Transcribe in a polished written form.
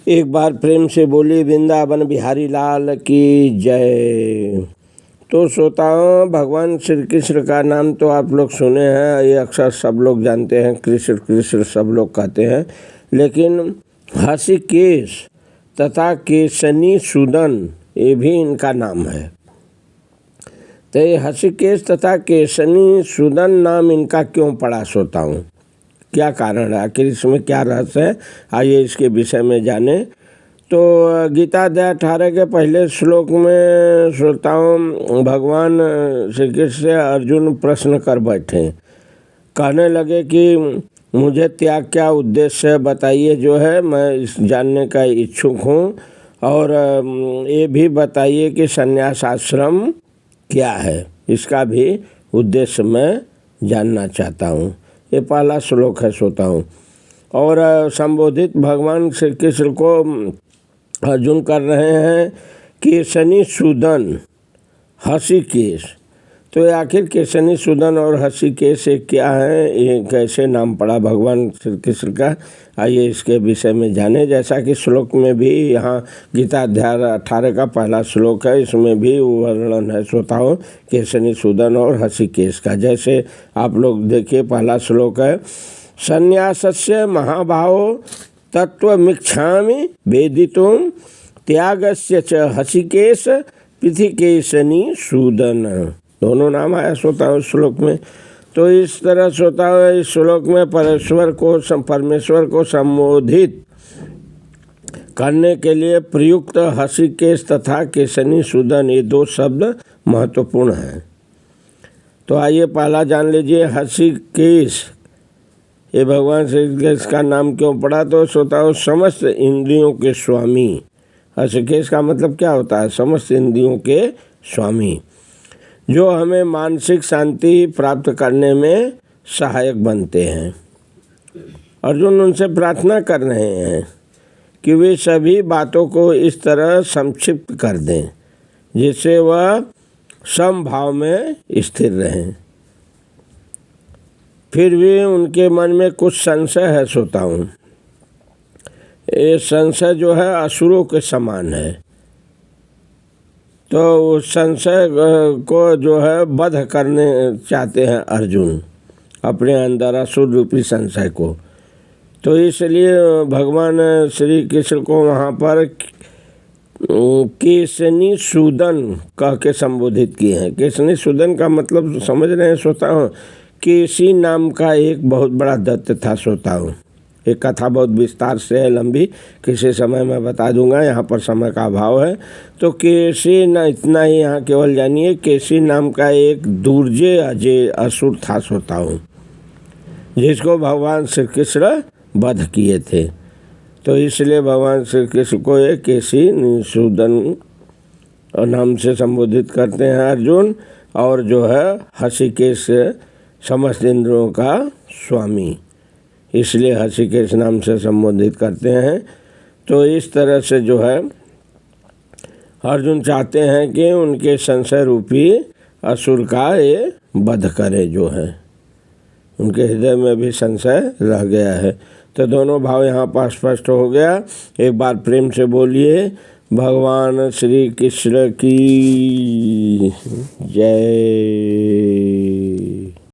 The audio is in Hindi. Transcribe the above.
एक बार प्रेम से बोली वृंदावन बिहारी लाल की जय। तो श्रोताओं, भगवान श्री कृष्ण का नाम तो आप लोग सुने हैं, ये अक्सर सब लोग जानते हैं, कृष्ण कृष्ण सब लोग कहते हैं। लेकिन हृषिकेश तथा केशनी सूदन ये भी इनका नाम है। तो ये हृषिकेश तथा केशनी सूदन नाम इनका क्यों पड़ा श्रोताओं, क्या कारण है, आखिर इसमें क्या रहस्य है, आइए इसके विषय में जाने। तो गीता अध्याय 18 के पहले श्लोक में श्रोताओं भगवान श्री कृष्ण से अर्जुन प्रश्न कर बैठे, कहने लगे कि मुझे त्याग क्या उद्देश्य बताइए, जो है मैं इस जानने का इच्छुक हूँ, और ये भी बताइए कि संन्यास आश्रम क्या है, इसका भी उद्देश्य मैं जानना चाहता हूँ। ये पहला श्लोक है श्रोताओं। और संबोधित भगवान श्री कृष्ण को अर्जुन कर रहे हैं केशनी सूदन हृषिकेश। तो आखिर केशनी सूदन और हृषिकेश क्या है, ये कैसे नाम पड़ा भगवान श्री कृष्ण का, आइए इसके विषय में जाने। जैसा कि श्लोक में भी यहाँ गीता अध्याय 18 का पहला श्लोक है, इसमें भी वर्णन है श्रोताओं केशनी सूदन और हृषिकेश का। जैसे आप लोग देखिए, पहला श्लोक है संन्यासस्य महाभावो तत्त्वमिच्छामि वेदितुं त्यागस्य च हृषिकेश पृथिकेशनी सूदन। दोनों नाम आया श्रोताओं श्लोक में। तो इस तरह श्रोताओं इस श्लोक में परमेश्वर को संबोधित करने के लिए प्रयुक्त हृषिकेश तथा केशनी सूदन ये दो शब्द महत्वपूर्ण हैं। तो आइए पहला जान लीजिए, हृषिकेश ये भगवान श्री कृष्ण का नाम क्यों पड़ा। तो श्रोताओं समस्त इंद्रियों के स्वामी, हृषिकेश का मतलब क्या होता है, समस्त इंद्रियों के स्वामी, जो हमें मानसिक शांति प्राप्त करने में सहायक बनते हैं। अर्जुन उनसे प्रार्थना कर रहे हैं कि वे सभी बातों को इस तरह संक्षिप्त कर दें जिससे वह समभाव में स्थिर रहें। फिर भी उनके मन में कुछ संशय है श्रोताओं। ये संशय जो है असुरों के समान है। तो उस संशय को जो है वध करने चाहते हैं अर्जुन, अपने अंदर असुर रूपी संशय को। तो इसलिए भगवान श्री कृष्ण को वहाँ पर केशनी सूदन कह के संबोधित किए हैं। केशनी सूदन का मतलब समझ रहे हैं श्रोताओं, केशी नाम का एक बहुत बड़ा दैत्य था श्रोताओं। एक कथा बहुत विस्तार से है, लंबी, किसी समय मैं बता दूंगा, यहाँ पर समय का अभाव है। तो केशी न इतना ही यहाँ केवल जानिए, केशी नाम का एक दुर्जय अजय असुर था श्रोताओं, जिसको भगवान श्री कृष्ण वध किए थे। तो इसलिए भगवान श्री कृष्ण को एक केशी सूदन नाम से संबोधित करते हैं अर्जुन, और जो है हृषिकेश समस्त इंद्रियों का स्वामी, इसलिए हृषिकेश नाम से संबोधित करते हैं। तो इस तरह से जो है अर्जुन चाहते हैं कि उनके संशय रूपी असुर का ये वध करे, जो है उनके हृदय में भी संशय रह गया है। तो दोनों भाव यहाँ पर स्पष्ट हो गया। एक बार प्रेम से बोलिए भगवान श्री कृष्ण की जय।